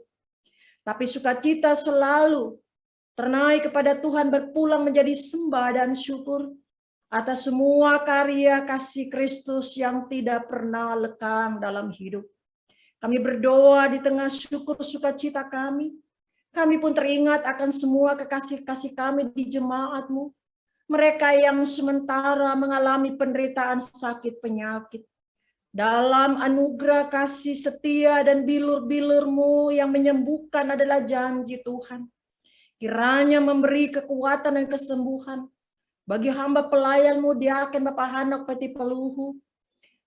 Tapi sukacita selalu ternaik kepada Tuhan berpulang menjadi sembah dan syukur atas semua karya kasih Kristus yang tidak pernah lekang dalam hidup. Kami berdoa di tengah syukur sukacita kami. Kami pun teringat akan semua kekasih-kasih kami di jemaat-Mu. Mereka yang sementara mengalami penderitaan sakit penyakit. Dalam anugerah kasih setia dan bilur-bilur-Mu yang menyembuhkan adalah janji Tuhan. Kiranya memberi kekuatan dan kesembuhan bagi hamba pelayan-Mu Diaken Bapak Hanok Peti Peluhu,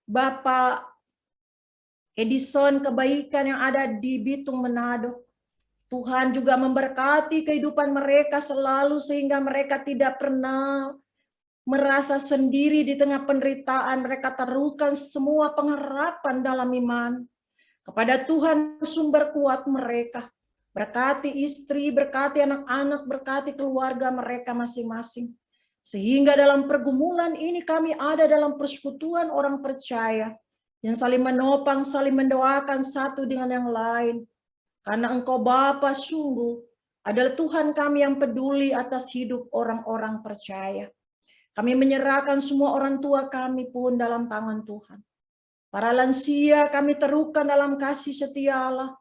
Bapak Edison Kebaikan yang ada di Bitung Manado. Tuhan juga memberkati kehidupan mereka selalu sehingga mereka tidak pernah merasa sendiri di tengah penderitaan. Mereka taruhkan semua pengharapan dalam iman kepada Tuhan sumber kuat mereka. Berkati istri, berkati anak-anak, berkati keluarga mereka masing-masing. Sehingga dalam pergumulan ini kami ada dalam persekutuan orang percaya yang saling menopang, saling mendoakan satu dengan yang lain. Karena Engkau Bapa sungguh adalah Tuhan kami yang peduli atas hidup orang-orang percaya. Kami menyerahkan semua orang tua kami pun dalam tangan Tuhan. Para lansia kami terukan dalam kasih setia Allah.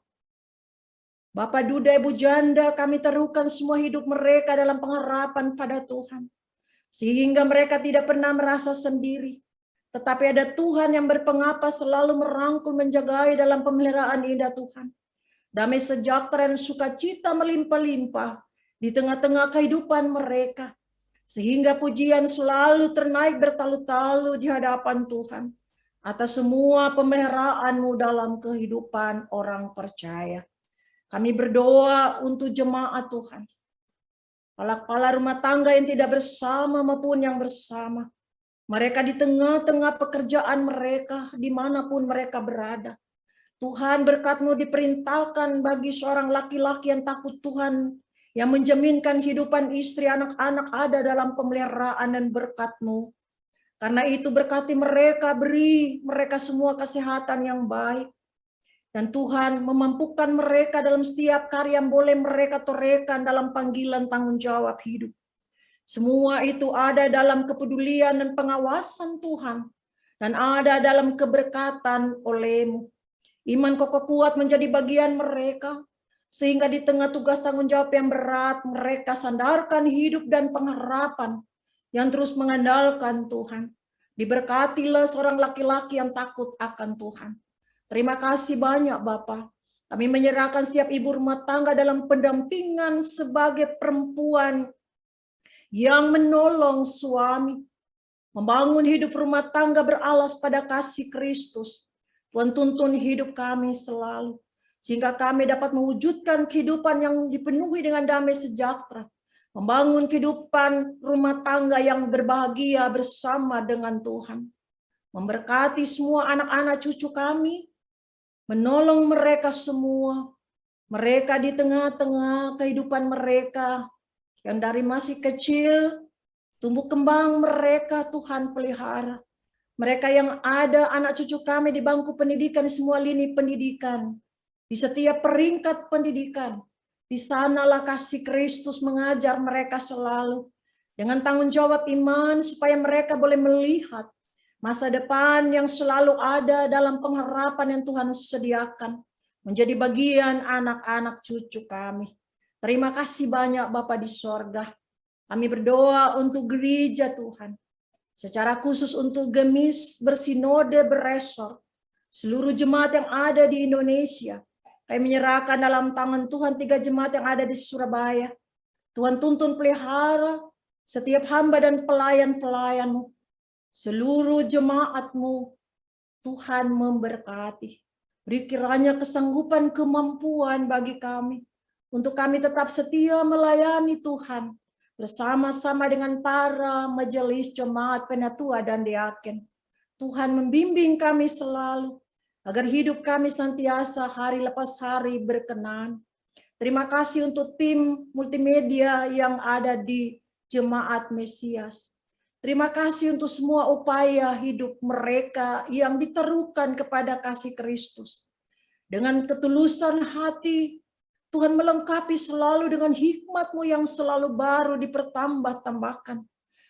Bapak Duda, Ibu Janda, kami terukan semua hidup mereka dalam pengharapan pada Tuhan. Sehingga mereka tidak pernah merasa sendiri. Tetapi ada Tuhan yang berpengapa selalu merangkul menjagai dalam pemeliharaan indah Tuhan. Damai sejahtera dan sukacita melimpah-limpah di tengah-tengah kehidupan mereka. Sehingga pujian selalu ternaik bertalu-talu di hadapan Tuhan. Atas semua pemeliharaan-Mu dalam kehidupan orang percaya. Kami berdoa untuk jemaat Tuhan. Kepala-kepala rumah tangga yang tidak bersama maupun yang bersama. Mereka di tengah-tengah pekerjaan mereka, dimanapun mereka berada. Tuhan berkat-Mu diperintahkan bagi seorang laki-laki yang takut Tuhan, yang menjaminkan kehidupan istri anak-anak ada dalam pemeliharaan dan berkat-Mu. Karena itu berkati mereka, beri mereka semua kesehatan yang baik. Dan Tuhan memampukan mereka dalam setiap karya yang boleh mereka torehkan dalam panggilan tanggung jawab hidup. Semua itu ada dalam kepedulian dan pengawasan Tuhan. Dan ada dalam keberkatan oleh-Mu. Iman kokoh kuat menjadi bagian mereka. Sehingga di tengah tugas tanggung jawab yang berat, mereka sandarkan hidup dan pengharapan yang terus mengandalkan Tuhan. Diberkatilah seorang laki-laki yang takut akan Tuhan. Terima kasih banyak Bapak. Kami menyerahkan setiap ibu rumah tangga dalam pendampingan sebagai perempuan yang menolong suami. membangun hidup rumah tangga beralas pada kasih Kristus. Tuhan tuntun hidup kami selalu, sehingga kami dapat mewujudkan kehidupan yang dipenuhi dengan damai sejahtera, membangun kehidupan rumah tangga yang berbahagia bersama dengan Tuhan. Memberkati semua anak-anak cucu kami, menolong mereka semua, mereka di tengah-tengah kehidupan mereka yang dari masih kecil, tumbuh kembang mereka Tuhan pelihara. Mereka yang ada anak cucu kami di bangku pendidikan, di semua lini pendidikan, di setiap peringkat pendidikan, di sanalah kasih Kristus mengajar mereka selalu dengan tanggung jawab iman supaya mereka boleh melihat masa depan yang selalu ada dalam pengharapan yang Tuhan sediakan menjadi bagian anak-anak cucu kami. Terima kasih banyak Bapa di sorga. Kami berdoa untuk gereja Tuhan, secara khusus untuk Gemis bersinode beresor, seluruh jemaat yang ada di Indonesia. Kami menyerahkan dalam tangan Tuhan 3 jemaat yang ada di Surabaya. Tuhan tuntun pelihara setiap hamba dan pelayan-pelayan-Mu. Seluruh jemaat-Mu, Tuhan memberkati. Beri kiranya kesanggupan, kemampuan bagi kami, untuk kami tetap setia melayani Tuhan, bersama-sama dengan para majelis jemaat penatua dan diaken. Tuhan membimbing kami selalu, agar hidup kami senantiasa hari lepas hari berkenan. Terima kasih untuk tim multimedia yang ada di Jemaat Mesias. Terima kasih untuk semua upaya hidup mereka yang diterukan kepada kasih Kristus. Dengan ketulusan hati, Tuhan melengkapi selalu dengan hikmat-Mu yang selalu baru dipertambah-tambahkan.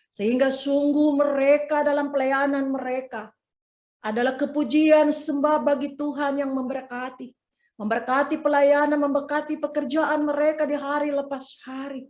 Sehingga sungguh mereka dalam pelayanan mereka adalah kepujian sembah bagi Tuhan yang memberkati. Memberkati pelayanan, memberkati pekerjaan mereka di hari lepas hari.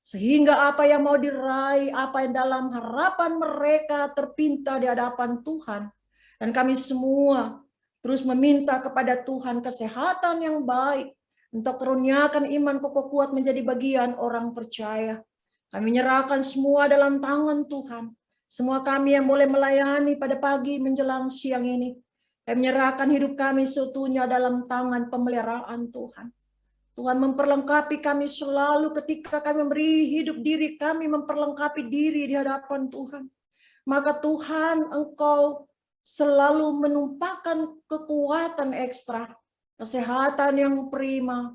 Sehingga apa yang mau diraih, apa yang dalam harapan mereka terpinta di hadapan Tuhan. Dan kami semua terus meminta kepada Tuhan kesehatan yang baik, untuk karuniakan iman kokoh kuat menjadi bagian orang percaya. Kami menyerahkan semua dalam tangan Tuhan. Semua kami yang boleh melayani pada pagi menjelang siang ini, kami menyerahkan hidup kami seutuhnya dalam tangan pemeliharaan Tuhan. Tuhan memperlengkapi kami selalu ketika kami memberi hidup diri kami, memperlengkapi diri di hadapan Tuhan. Maka Tuhan, Engkau selalu menumpahkan kekuatan ekstra, kesehatan yang prima,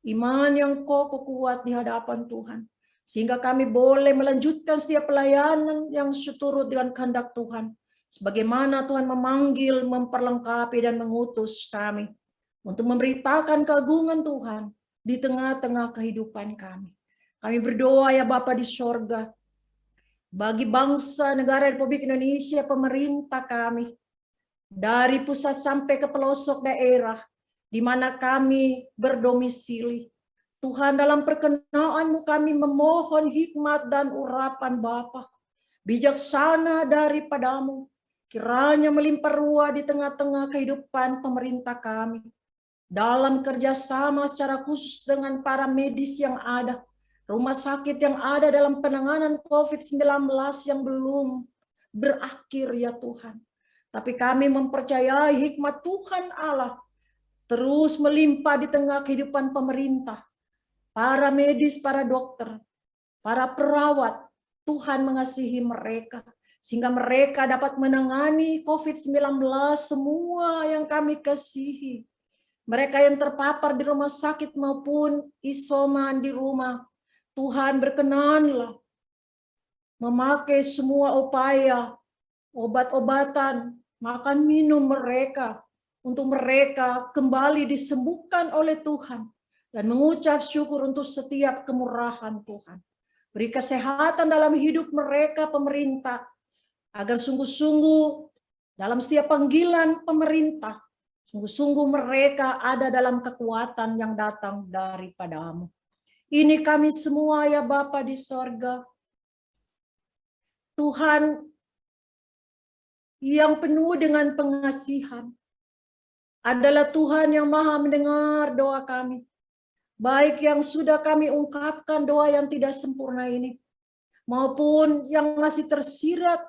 iman yang kokoh kuat di hadapan Tuhan. Sehingga kami boleh melanjutkan setiap pelayanan yang seturut dengan kehendak Tuhan. Sebagaimana Tuhan memanggil, memperlengkapi, dan mengutus kami untuk memberitakan keagungan Tuhan di tengah-tengah kehidupan kami. Kami berdoa ya Bapa di sorga, bagi bangsa negara Republik Indonesia, pemerintah kami, dari pusat sampai ke pelosok daerah, di mana kami berdomisili. Tuhan, dalam perkenan-Mu kami memohon hikmat dan urapan Bapa, bijaksana daripadamu, kiranya melimpah ruah di tengah-tengah kehidupan pemerintah kami, dalam kerjasama secara khusus dengan para medis yang ada, rumah sakit yang ada dalam penanganan COVID-19 yang belum berakhir ya Tuhan. Tapi kami mempercayai hikmat Tuhan Allah terus melimpah di tengah kehidupan pemerintah, para medis, para dokter, para perawat. Tuhan mengasihi mereka, sehingga mereka dapat menangani COVID-19 semua yang kami kasihi. Mereka yang terpapar di rumah sakit maupun isoman di rumah, Tuhan berkenanlah memakai semua upaya, obat-obatan, makan minum mereka, untuk mereka kembali disembuhkan oleh Tuhan, dan mengucap syukur untuk setiap kemurahan Tuhan. Beri kesehatan dalam hidup mereka pemerintah, agar sungguh-sungguh dalam setiap panggilan pemerintah, sungguh-sungguh mereka ada dalam kekuatan yang datang daripada-Mu. Ini kami semua ya Bapa di sorga. Tuhan yang penuh dengan pengasihan adalah Tuhan yang maha mendengar doa kami. Baik yang sudah kami ungkapkan doa yang tidak sempurna ini, maupun yang masih tersirat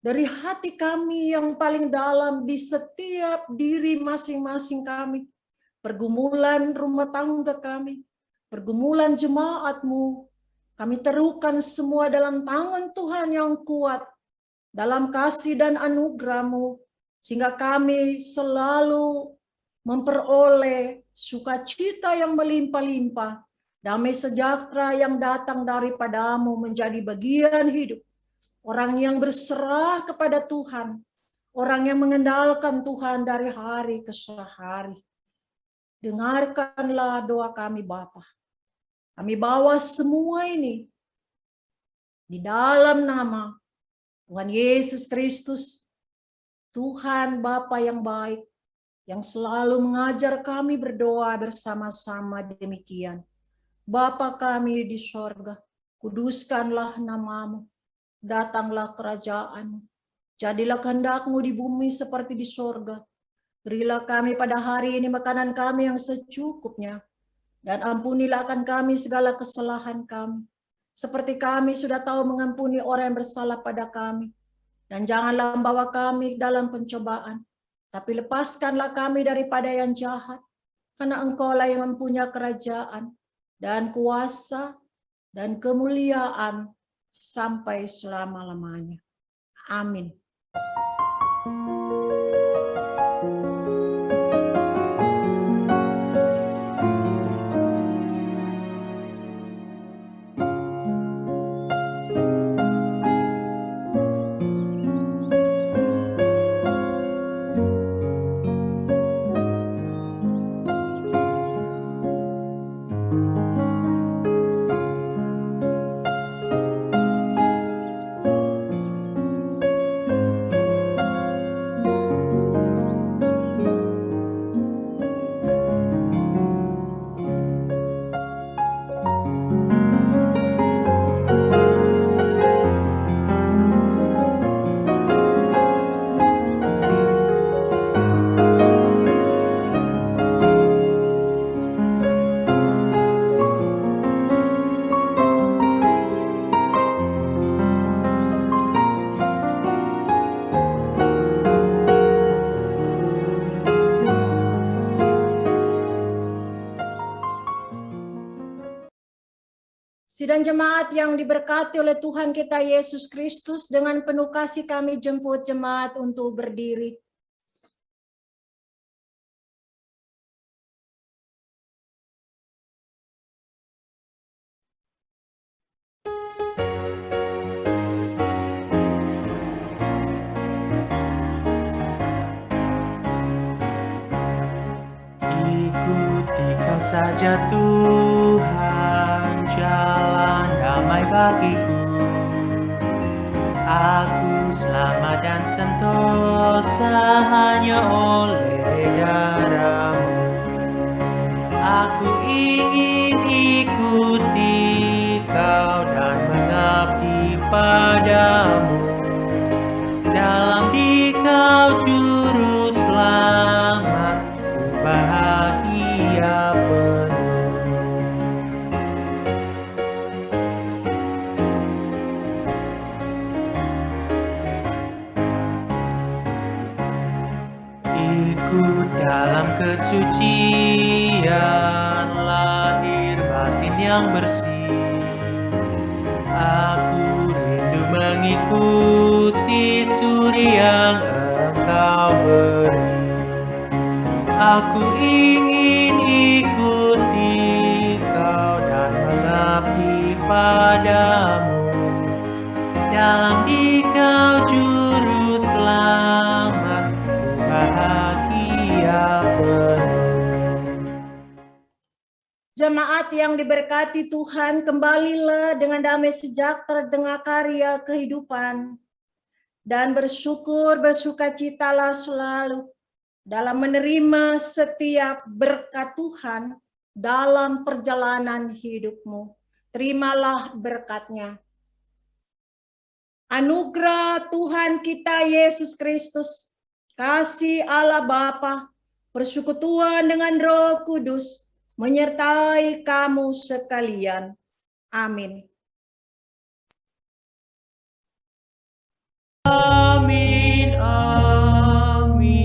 dari hati kami yang paling dalam di setiap diri masing-masing kami, pergumulan rumah tangga kami, pergumulan jemaat-Mu, kami terukan semua dalam tangan Tuhan yang kuat, dalam kasih dan anugerah-Mu, sehingga kami selalu memperoleh sukacita yang melimpah-limpah, damai sejahtera yang datang daripada-Mu menjadi bagian hidup. Orang yang berserah kepada Tuhan, orang yang mengandalkan Tuhan dari hari ke hari. Dengarkanlah doa kami Bapa. Kami bawa semua ini di dalam nama Tuhan Yesus Kristus, Tuhan Bapa yang baik, yang selalu mengajar kami berdoa bersama-sama demikian. Bapa kami di sorga, kuduskanlah nama-Mu. Datanglah kerajaan-Mu. Jadilah kehendak-Mu di bumi seperti di sorga. Berilah kami pada hari ini makanan kami yang secukupnya. Dan ampunilah akan kami segala kesalahan kami. Seperti kami sudah tahu mengampuni orang yang bersalah pada kami. Dan janganlah membawa kami dalam pencobaan. Tapi lepaskanlah kami daripada yang jahat. Karena Engkau-lah yang mempunyai kerajaan dan kuasa dan kemuliaan sampai selama-lamanya. Amin. Sidang jemaat yang diberkati oleh Tuhan kita Yesus Kristus, dengan penuh kasih kami jemput jemaat untuk berdiri. Ikuti Kau saja Tuhan, jalan damai bagiku. Aku selamat dan sentosa hanya oleh darah-Mu. Aku ingin ikuti Kau dan mengabdi padamu. Dalam Dikau juru selamat, ku bahagia penuh. Ikut dalam kesucian lahir batin yang bersih. Aku rindu mengikuti suri yang Engkau beri. Aku ingin ikuti Kau dan mengabdi padamu. Dalam Dikau juru selamat, ku bahagia penuh. Jemaat yang diberkati Tuhan, kembalilah dengan damai sejahtera dengan karya kehidupan. Dan bersyukur, bersukacitalah selalu dalam menerima setiap berkat Tuhan dalam perjalanan hidupmu. Terimalah berkat-Nya. Anugerah Tuhan kita Yesus Kristus, kasih Allah Bapa, persekutuan dengan Roh Kudus, menyertai kamu sekalian. Amin. kami.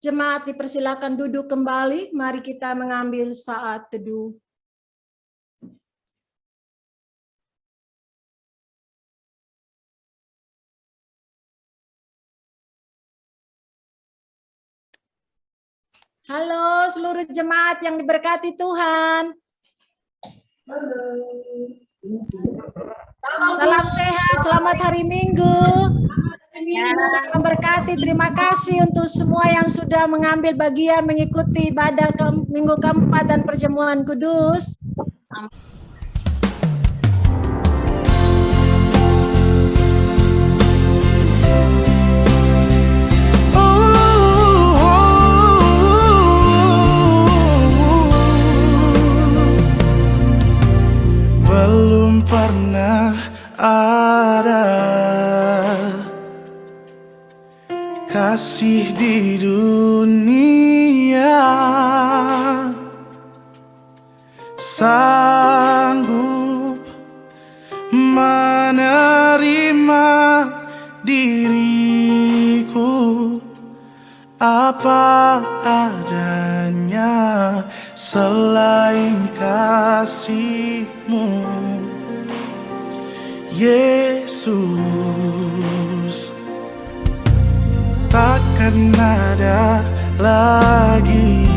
Jemaat dipersilakan duduk kembali. Mari kita mengambil saat teduh. Halo seluruh jemaat yang diberkati Tuhan. Salam sehat, selamat hari Minggu. Tuhan memberkati, terima kasih untuk semua yang sudah mengambil bagian mengikuti ibadah minggu keempat dan perjamuan kudus. Belum pernah ada kasih di dunia sanggup menerima diriku apa adanya selain kasih-Mu, Yesus. Takkan ada lagi